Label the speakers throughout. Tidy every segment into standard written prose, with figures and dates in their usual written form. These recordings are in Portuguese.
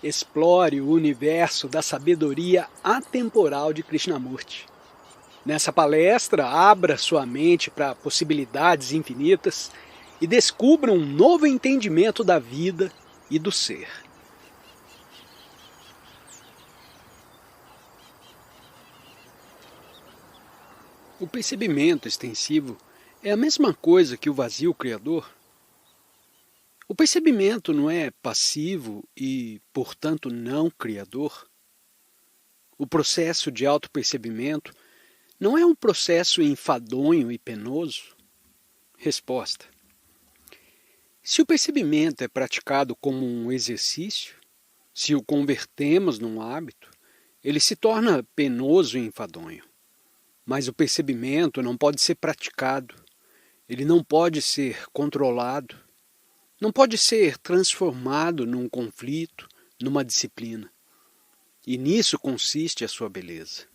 Speaker 1: Explore o universo da sabedoria atemporal de Krishnamurti. Nessa palestra, abra sua mente para possibilidades infinitas e descubra um novo entendimento da vida e do ser. O percebimento extensivo é a mesma coisa que o vazio criador? O percebimento não é passivo e, portanto, não criador? O processo de autopercebimento não é um processo enfadonho e penoso? Resposta: se o percebimento é praticado como um exercício, se o convertemos num hábito, ele se torna penoso e enfadonho. Mas o percebimento não pode ser praticado, ele não pode ser controlado, não pode ser transformado num conflito, numa disciplina. E nisso consiste a sua beleza.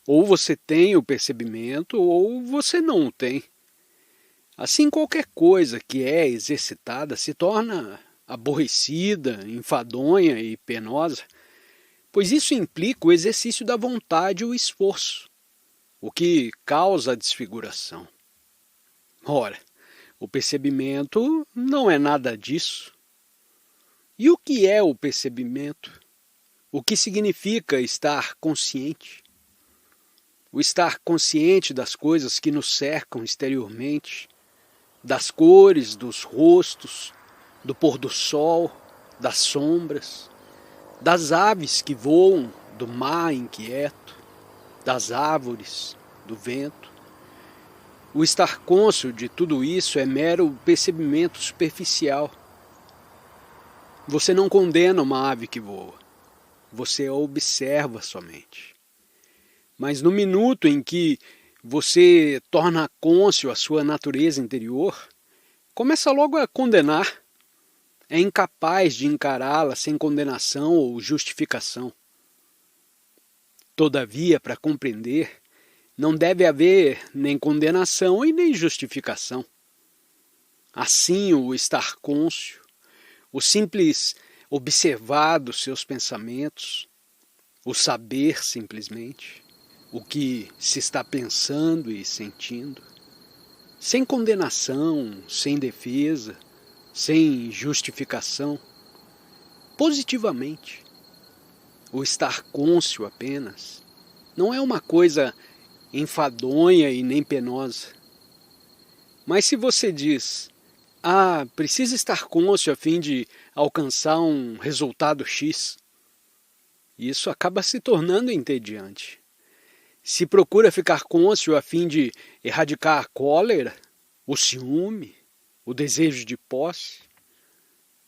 Speaker 1: Ou você tem o percebimento, ou você não o tem. Assim, qualquer coisa que é exercitada se torna aborrecida, enfadonha e penosa, pois isso implica o exercício da vontade e o esforço, o que causa a desfiguração. Ora, o percebimento não é nada disso. E o que é o percebimento? O que significa estar consciente? O estar consciente das coisas que nos cercam exteriormente, das cores, dos rostos, do pôr do sol, das sombras, das aves que voam, do mar inquieto, das árvores, do vento. O estar cônscio de tudo isso é mero percebimento superficial. Você não condena uma ave que voa, você a observa somente. Mas no minuto em que você torna cônscio a sua natureza interior, começa logo a condenar. É incapaz de encará-la sem condenação ou justificação. Todavia, para compreender, não deve haver nem condenação e nem justificação. Assim, o estar cônscio, o simples observar dos seus pensamentos, o saber simplesmente, o que se está pensando e sentindo, sem condenação, sem defesa, sem justificação, positivamente. O estar cônscio apenas não é uma coisa enfadonha e nem penosa. Mas se você diz, precisa estar cônscio a fim de alcançar um resultado X, isso acaba se tornando entediante. Se procura ficar cônscio a fim de erradicar a cólera, o ciúme, o desejo de posse,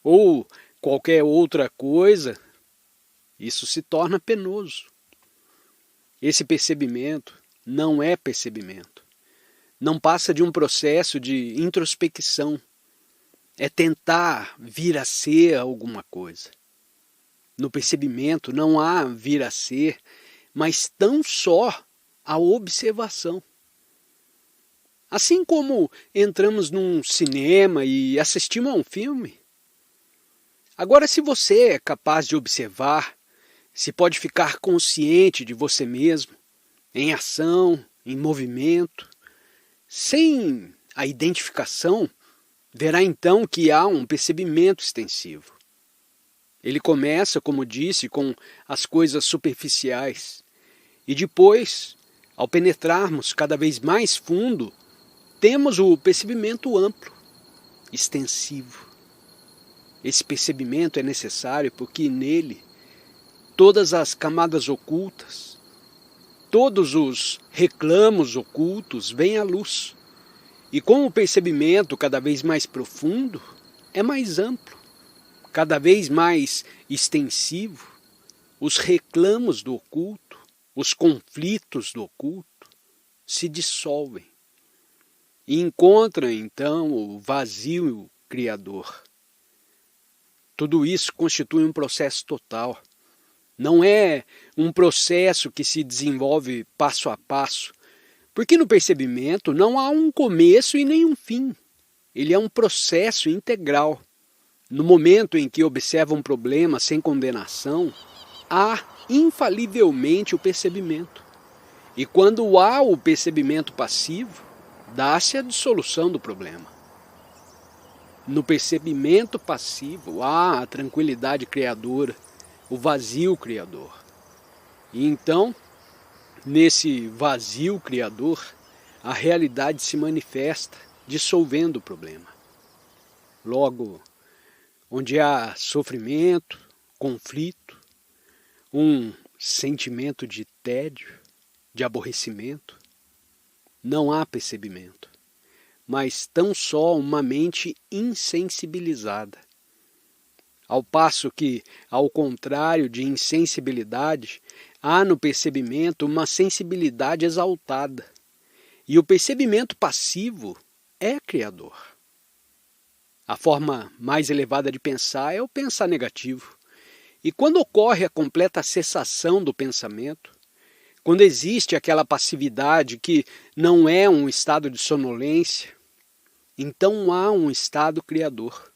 Speaker 1: ou qualquer outra coisa, isso se torna penoso. Esse percebimento não é percebimento. Não passa de um processo de introspecção. É tentar vir a ser alguma coisa. No percebimento não há vir a ser, mas tão só a observação. Assim como entramos num cinema e assistimos a um filme. Agora, se você é capaz de observar, se pode ficar consciente de você mesmo, em ação, em movimento, sem a identificação, verá então que há um percebimento extensivo. Ele começa, como disse, com as coisas superficiais, e depois, ao penetrarmos cada vez mais fundo, temos o percebimento amplo, extensivo. Esse percebimento é necessário porque nele todas as camadas ocultas, todos os reclamos ocultos vêm à luz. E com o percebimento cada vez mais profundo, é mais amplo, cada vez mais extensivo, os reclamos do oculto, os conflitos do oculto se dissolvem. E encontram então o vazio criador. Tudo isso constitui um processo total. Não é um processo que se desenvolve passo a passo, porque no percebimento não há um começo e nem um fim. Ele é um processo integral. No momento em que observa um problema sem condenação, há infalivelmente o percebimento. E quando há o percebimento passivo, dá-se a dissolução do problema. No percebimento passivo há a tranquilidade criadora, o vazio criador. E então, nesse vazio criador, a realidade se manifesta, dissolvendo o problema. Logo, onde há sofrimento, conflito, um sentimento de tédio, de aborrecimento, não há percebimento, mas tão só uma mente insensibilizada. Ao passo que, ao contrário de insensibilidade, há no percebimento uma sensibilidade exaltada. E o percebimento passivo é criador. A forma mais elevada de pensar é o pensar negativo. E quando ocorre a completa cessação do pensamento, quando existe aquela passividade que não é um estado de sonolência, então há um estado criador.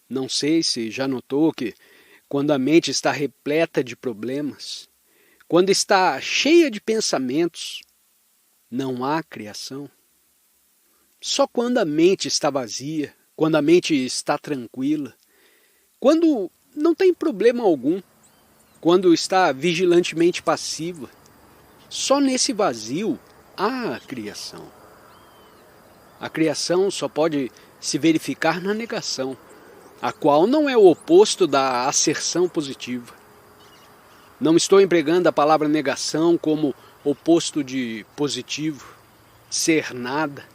Speaker 1: Não sei se já notou que quando a mente está repleta de problemas, quando está cheia de pensamentos, não há criação. Só quando a mente está vazia, quando a mente está tranquila, quando não tem problema algum, quando está vigilantemente passiva, só nesse vazio há a criação. A criação só pode se verificar na negação, a qual não é o oposto da asserção positiva. Não estou empregando a palavra negação como oposto de positivo. Ser nada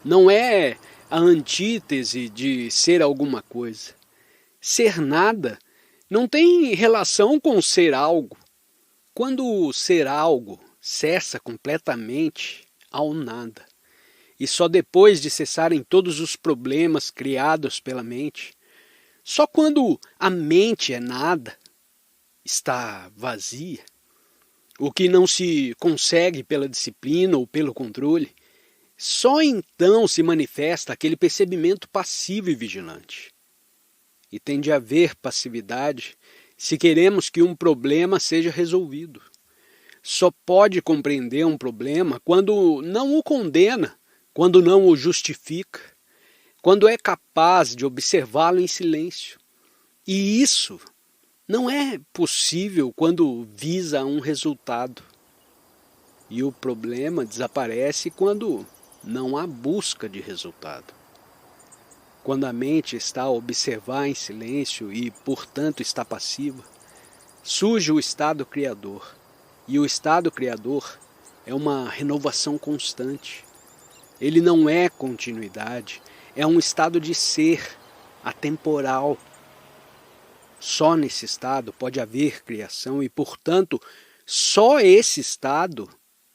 Speaker 1: não é a antítese de ser alguma coisa. Ser nada não tem relação com ser algo. Quando o ser algo cessa completamente ao nada, e só depois de cessarem todos os problemas criados pela mente, só quando a mente é nada, está vazia, o que não se consegue pela disciplina ou pelo controle, só então se manifesta aquele percebimento passivo e vigilante. E tem de haver passividade se queremos que um problema seja resolvido. Só pode compreender um problema quando não o condena, quando não o justifica, quando é capaz de observá-lo em silêncio. E isso não é possível quando visa um resultado. E o problema desaparece quando não há busca de resultado. Quando a mente está a observar em silêncio e, portanto, está passiva, surge o estado criador. E o estado criador é uma renovação constante. Ele não é continuidade, é um estado de ser atemporal. Só nesse estado pode haver criação e, portanto, só esse estado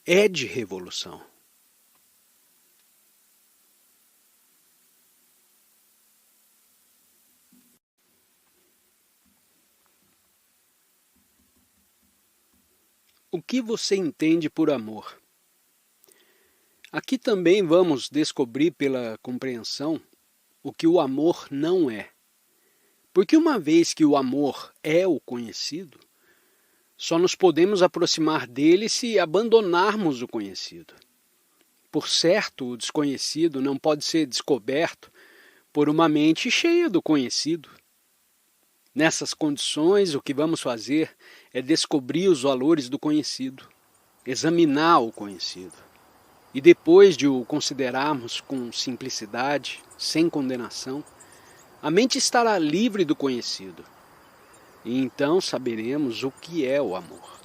Speaker 1: é de revolução. O que você entende por amor? Aqui também vamos descobrir pela compreensão o que o amor não é. Porque uma vez que o amor é o conhecido, só nos podemos aproximar dele se abandonarmos o conhecido. Por certo, o desconhecido não pode ser descoberto por uma mente cheia do conhecido. Nessas condições, o que vamos fazer é descobrir os valores do conhecido, examinar o conhecido. E depois de o considerarmos com simplicidade, sem condenação, a mente estará livre do conhecido. E então saberemos o que é o amor.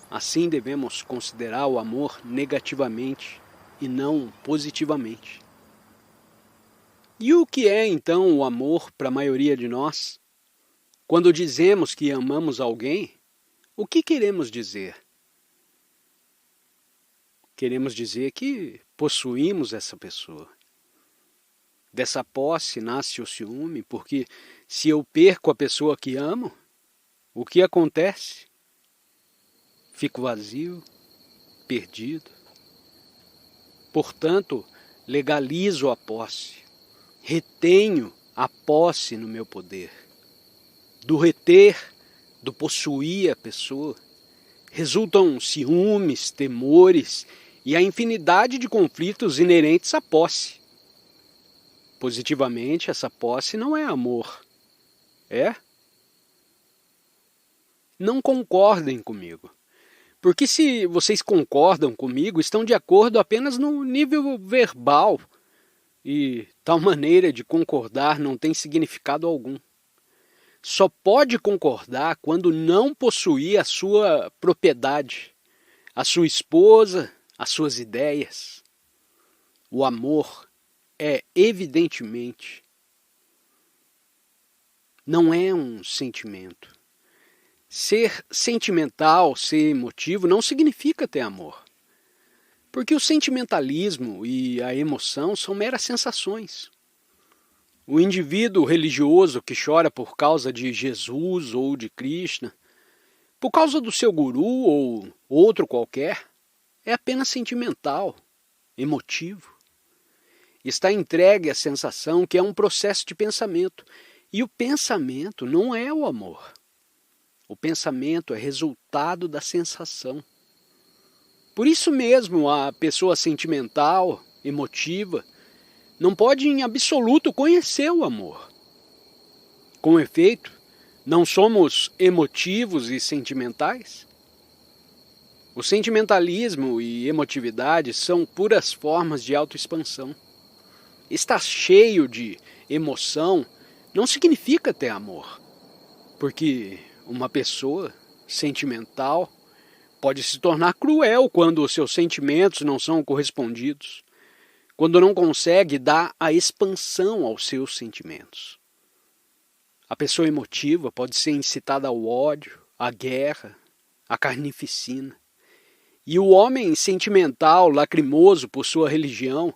Speaker 1: Assim devemos considerar o amor negativamente e não positivamente. E o que é então o amor para a maioria de nós? Quando dizemos que amamos alguém, o que queremos dizer? Queremos dizer que possuímos essa pessoa. Dessa posse nasce o ciúme, porque se eu perco a pessoa que amo, o que acontece? Fico vazio, perdido. Portanto, legalizo a posse, retenho a posse no meu poder, do reter, do possuir a pessoa, resultam ciúmes, temores e a infinidade de conflitos inerentes à posse. Positivamente, essa posse não é amor. É? Não concordem comigo. Porque se vocês concordam comigo, estão de acordo apenas no nível verbal. E tal maneira de concordar não tem significado algum. Só pode concordar quando não possuir a sua propriedade, a sua esposa, as suas ideias. O amor é, evidentemente, não é um sentimento. Ser sentimental, ser emotivo, não significa ter amor. Porque o sentimentalismo e a emoção são meras sensações. O indivíduo religioso que chora por causa de Jesus ou de Krishna, por causa do seu guru ou outro qualquer, é apenas sentimental, emotivo. Está entregue à sensação que é um processo de pensamento. E o pensamento não é o amor. O pensamento é resultado da sensação. Por isso mesmo, a pessoa sentimental, emotiva, não pode em absoluto conhecer o amor. Com efeito, não somos emotivos e sentimentais? O sentimentalismo e emotividade são puras formas de autoexpansão. Estar cheio de emoção não significa ter amor, porque uma pessoa sentimental pode se tornar cruel quando os seus sentimentos não são correspondidos, quando não consegue dar a expansão aos seus sentimentos. A pessoa emotiva pode ser incitada ao ódio, à guerra, à carnificina. E o homem sentimental, lacrimoso por sua religião,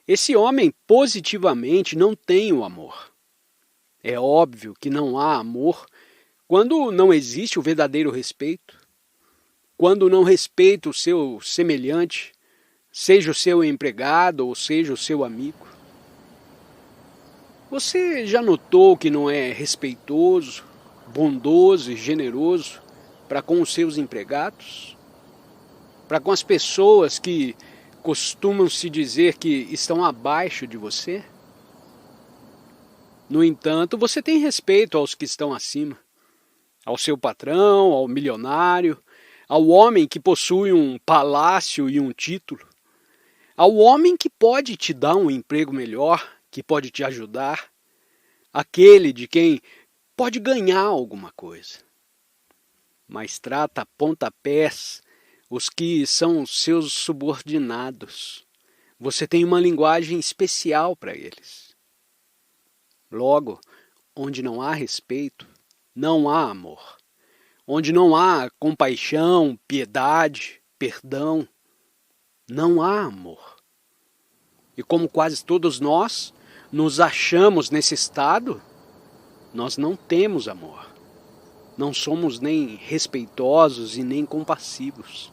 Speaker 1: esse homem positivamente não tem o amor. É óbvio que não há amor quando não existe o verdadeiro respeito, quando não respeita o seu semelhante, seja o seu empregado ou seja o seu amigo. Você já notou que não é respeitoso, bondoso e generoso para com os seus empregados? Para com as pessoas que costumam se dizer que estão abaixo de você? No entanto, você tem respeito aos que estão acima, ao seu patrão, ao milionário, ao homem que possui um palácio e um título, ao homem que pode te dar um emprego melhor, que pode te ajudar, aquele de quem pode ganhar alguma coisa. Mas trata a pontapés os que são seus subordinados. Você tem uma linguagem especial para eles. Logo, onde não há respeito, não há amor. Onde não há compaixão, piedade, perdão, não há amor. E como quase todos nós nos achamos nesse estado, nós não temos amor. Não somos nem respeitosos e nem compassivos.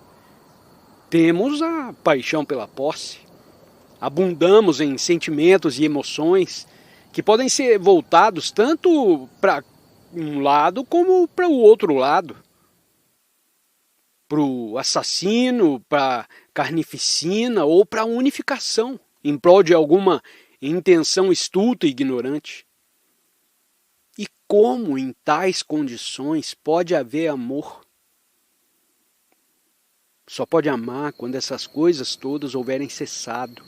Speaker 1: Temos a paixão pela posse. Abundamos em sentimentos e emoções que podem ser voltados tanto para um lado como para o outro lado. Para o assassino, para a carnificina ou para a unificação, em prol de alguma intenção estulta e ignorante. E como em tais condições pode haver amor? Só pode amar quando essas coisas todas houverem cessado,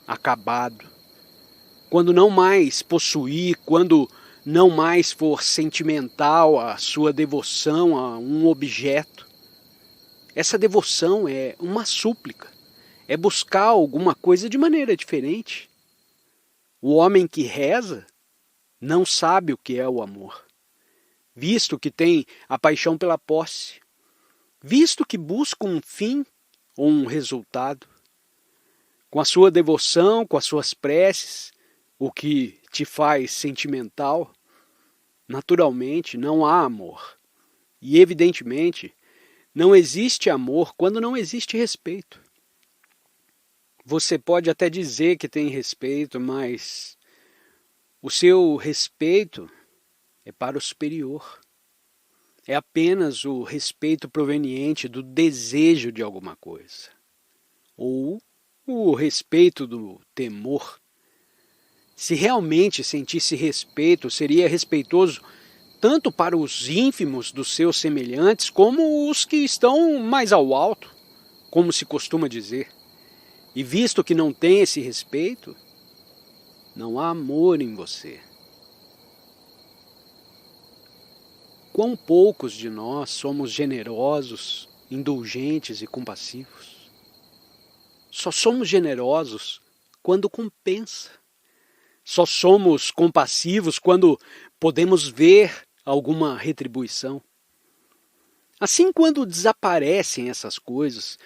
Speaker 1: acabado. Quando não mais possuir, quando não mais for sentimental a sua devoção a um objeto. Essa devoção é uma súplica, é buscar alguma coisa de maneira diferente. O homem que reza não sabe o que é o amor, visto que tem a paixão pela posse, visto que busca um fim ou um resultado. Com a sua devoção, com as suas preces, o que te faz sentimental, naturalmente não há amor. E evidentemente, não existe amor quando não existe respeito. Você pode até dizer que tem respeito, mas O seu respeito é para o superior. É apenas o respeito proveniente do desejo de alguma coisa. Ou o respeito do temor. Se realmente sentisse respeito, seria respeitoso tanto para os ínfimos dos seus semelhantes, como os que estão mais ao alto, como se costuma dizer. E visto que não tem esse respeito, não há amor em você. Quão poucos de nós somos generosos, indulgentes e compassivos? Só somos generosos quando compensa. Só somos compassivos quando podemos ver alguma retribuição. Assim, quando desaparecem essas coisas,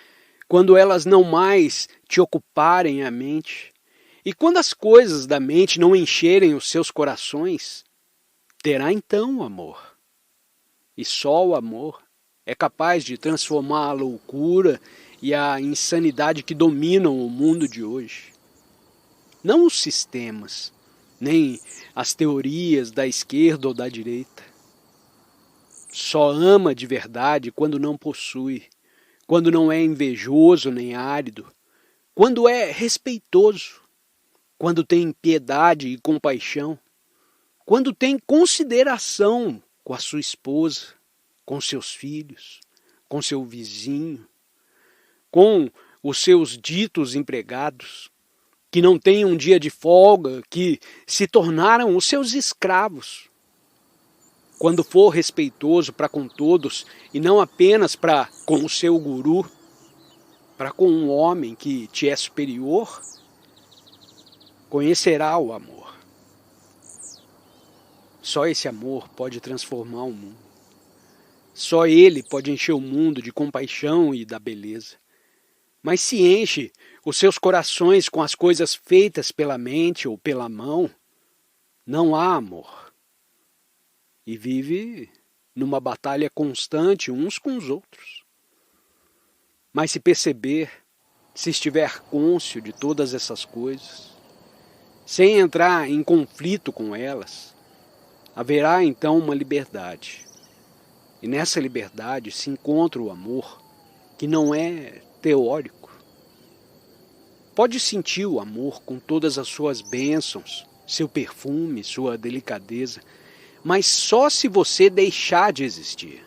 Speaker 1: quando elas não mais te ocuparem a mente, e quando as coisas da mente não encherem os seus corações, terá então o amor. E só o amor é capaz de transformar a loucura e a insanidade que dominam o mundo de hoje. Não os sistemas, nem as teorias da esquerda ou da direita. Só ama de verdade quando não possui, quando não é invejoso nem árido, quando é respeitoso, quando tem piedade e compaixão, quando tem consideração com a sua esposa, com seus filhos, com seu vizinho, com os seus ditos empregados, que não têm um dia de folga, que se tornaram os seus escravos. Quando for respeitoso para com todos e não apenas para com o seu guru, para com um homem que te é superior, conhecerá o amor. Só esse amor pode transformar o mundo. Só ele pode encher o mundo de compaixão e da beleza. Mas se enche os seus corações com as coisas feitas pela mente ou pela mão, não há amor. E vive numa batalha constante uns com os outros. Mas se perceber, se estiver cônscio de todas essas coisas, sem entrar em conflito com elas, haverá então uma liberdade. E nessa liberdade se encontra o amor, que não é teórico. Pode sentir o amor com todas as suas bênçãos, seu perfume, sua delicadeza, mas só se você deixar de existir.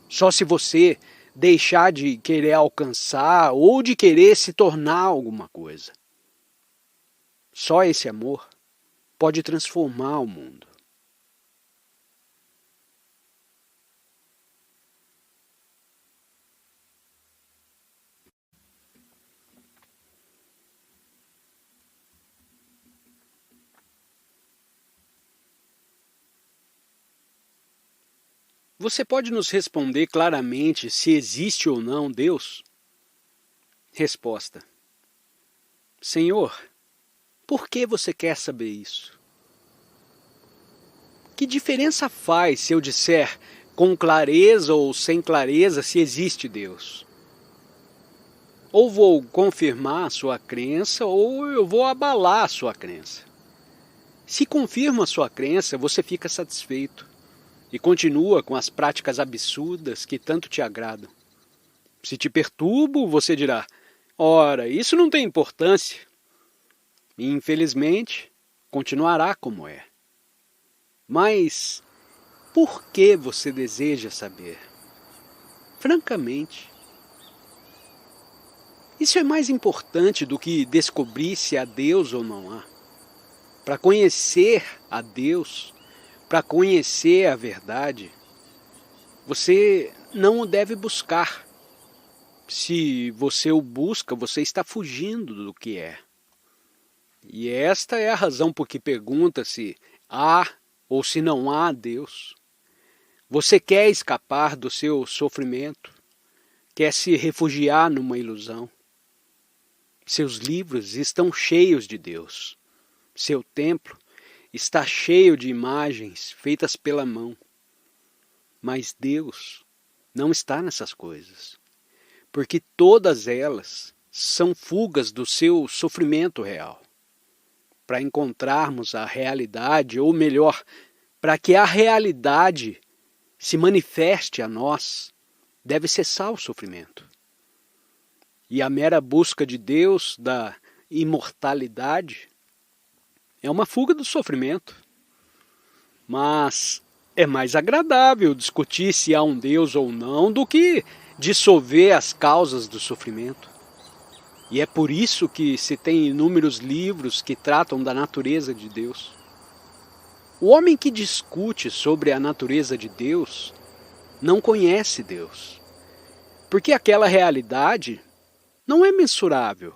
Speaker 1: Só se você deixar de querer alcançar ou de querer se tornar alguma coisa. Só esse amor pode transformar o mundo. Você pode nos responder claramente se existe ou não Deus? Resposta: Senhor, por que você quer saber isso? Que diferença faz se eu disser com clareza ou sem clareza se existe Deus? Ou vou confirmar a sua crença ou eu vou abalar a sua crença. Se confirma a sua crença, você fica satisfeito e continua com as práticas absurdas que tanto te agradam. Se te perturbo, você dirá: ora, isso não tem importância. E, infelizmente, continuará como é. Mas por que você deseja saber? Francamente, isso é mais importante do que descobrir se há Deus ou não há. Para conhecer a Deus, para conhecer a verdade, você não o deve buscar. Se você o busca, você está fugindo do que é. E esta é a razão por que pergunta se há ou se não há Deus. Você quer escapar do seu sofrimento, quer se refugiar numa ilusão. Seus livros estão cheios de Deus. Seu templo está cheio de imagens feitas pela mão. Mas Deus não está nessas coisas, porque todas elas são fugas do seu sofrimento real. para encontrarmos a realidade, ou melhor, para que a realidade se manifeste a nós, deve cessar o sofrimento. E a mera busca de Deus, da imortalidade, é uma fuga do sofrimento. Mas é mais agradável discutir se há um Deus ou não do que dissolver as causas do sofrimento. E é por isso que se tem inúmeros livros que tratam da natureza de Deus. O homem que discute sobre a natureza de Deus não conhece Deus, porque aquela realidade não é mensurável,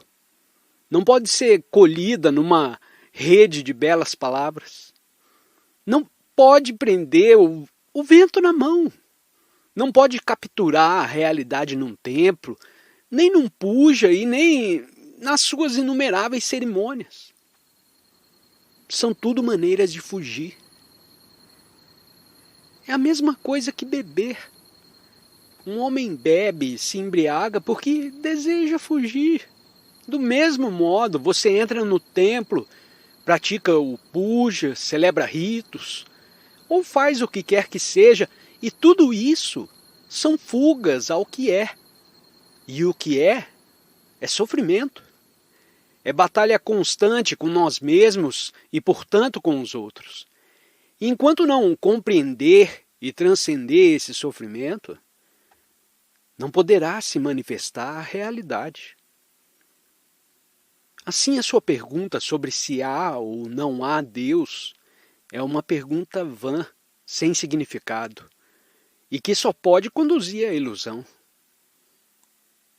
Speaker 1: não pode ser colhida numa rede de belas palavras, não pode prender o vento na mão, não pode capturar a realidade num templo, nem num puja e nem nas suas inumeráveis cerimônias. São tudo maneiras de fugir. É a mesma coisa que beber. Um homem bebe, se embriaga porque deseja fugir. Do mesmo modo, você entra no templo, pratica o puja, celebra ritos, ou faz o que quer que seja, e tudo isso são fugas ao que é. E o que é sofrimento. É batalha constante com nós mesmos e, portanto, com os outros. E enquanto não compreender e transcender esse sofrimento, não poderá se manifestar a realidade. Assim, a sua pergunta sobre se há ou não há Deus é uma pergunta vã, sem significado, e que só pode conduzir à ilusão.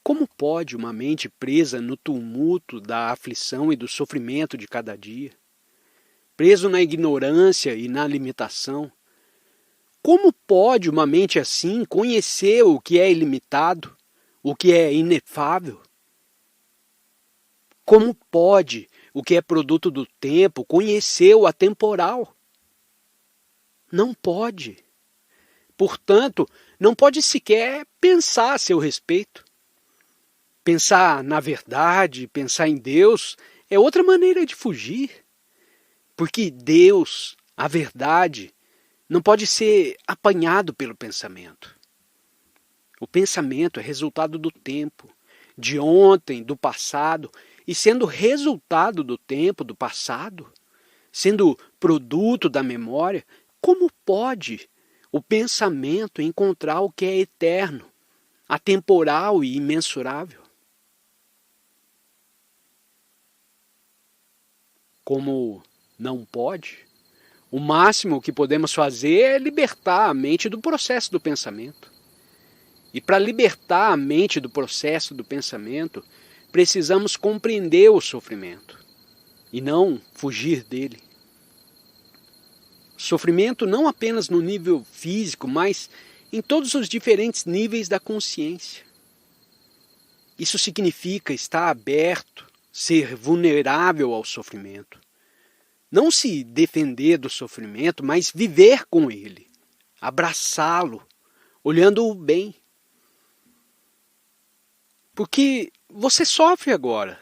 Speaker 1: Como pode uma mente presa no tumulto da aflição e do sofrimento de cada dia, preso na ignorância e na limitação, como pode uma mente assim conhecer o que é ilimitado, o que é inefável? Como pode o que é produto do tempo conhecer o atemporal? Não pode. Portanto, não pode sequer pensar a seu respeito. Pensar na verdade, pensar em Deus, é outra maneira de fugir. Porque Deus, a verdade, não pode ser apanhado pelo pensamento. O pensamento é resultado do tempo, de ontem, do passado, e sendo resultado do tempo, do passado, sendo produto da memória, como pode o pensamento encontrar o que é eterno, atemporal e imensurável? Como não pode, o máximo que podemos fazer é libertar a mente do processo do pensamento. E para libertar a mente do processo do pensamento, precisamos compreender o sofrimento e não fugir dele. Sofrimento não apenas no nível físico, mas em todos os diferentes níveis da consciência. Isso significa estar aberto, ser vulnerável ao sofrimento. Não se defender do sofrimento, mas viver com ele, abraçá-lo, olhando-o bem. Porque você sofre agora,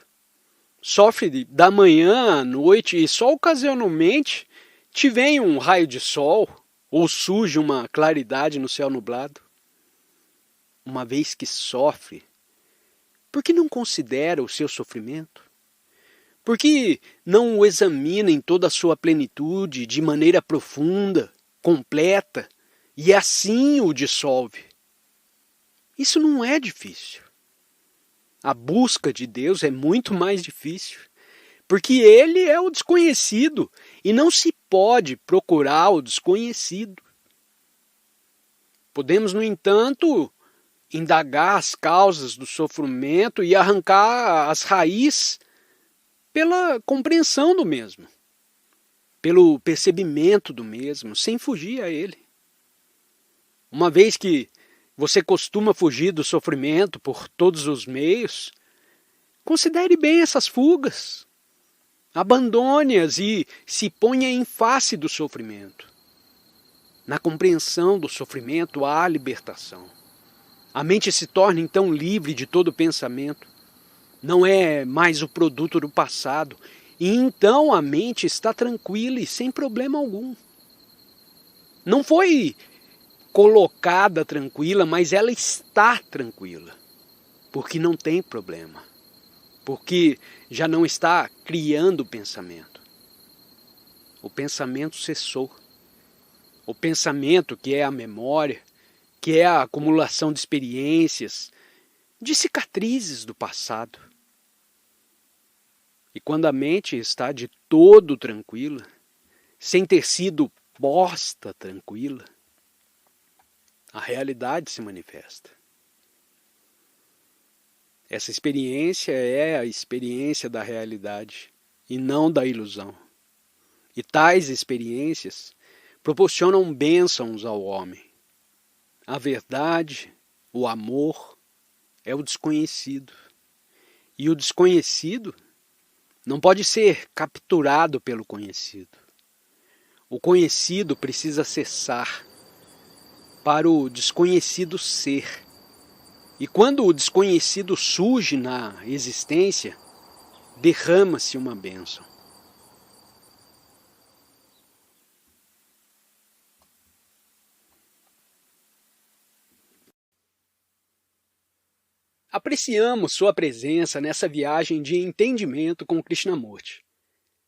Speaker 1: sofre da manhã à noite e só ocasionalmente te vem um raio de sol ou surge uma claridade no céu nublado. Uma vez que sofre, por que não considera o seu sofrimento? Por que não o examina em toda a sua plenitude, de maneira profunda, completa, e assim o dissolve? Isso não é difícil. A busca de Deus é muito mais difícil, porque Ele é o desconhecido e não se pode procurar o desconhecido. Podemos, no entanto, indagar as causas do sofrimento e arrancar as raízes pela compreensão do mesmo, pelo percebimento do mesmo, sem fugir a ele. Uma vez que você costuma fugir do sofrimento por todos os meios, considere bem essas fugas. Abandone-as e se ponha em face do sofrimento. Na compreensão do sofrimento há libertação. A mente se torna então livre de todo pensamento. Não é mais o produto do passado E então a mente está tranquila e sem problema algum. Não foi colocada tranquila, mas ela está tranquila, porque não tem problema, porque já não está criando pensamento. O pensamento cessou. O pensamento, que é a memória, que é a acumulação de experiências, de cicatrizes do passado. E quando a mente está de todo tranquila, sem ter sido posta tranquila, a realidade se manifesta. Essa experiência é a experiência da realidade e não da ilusão. E tais experiências proporcionam bênçãos ao homem. A verdade, o amor, é o desconhecido. E o desconhecido não pode ser capturado pelo conhecido. O conhecido precisa cessar para o desconhecido ser. E quando o desconhecido surge na existência, derrama-se uma bênção. Apreciamos sua presença nessa viagem de entendimento com Krishnamurti.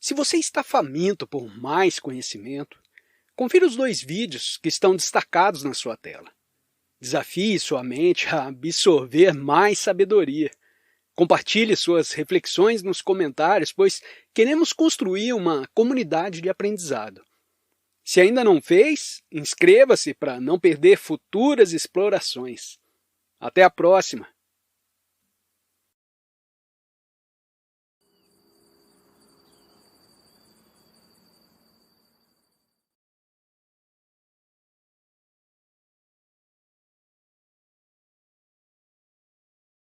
Speaker 1: Se você está faminto por mais conhecimento, confira os 2 vídeos que estão destacados na sua tela. Desafie sua mente a absorver mais sabedoria. Compartilhe suas reflexões nos comentários, pois queremos construir uma comunidade de aprendizado. Se ainda não fez, inscreva-se para não perder futuras explorações. Até a próxima!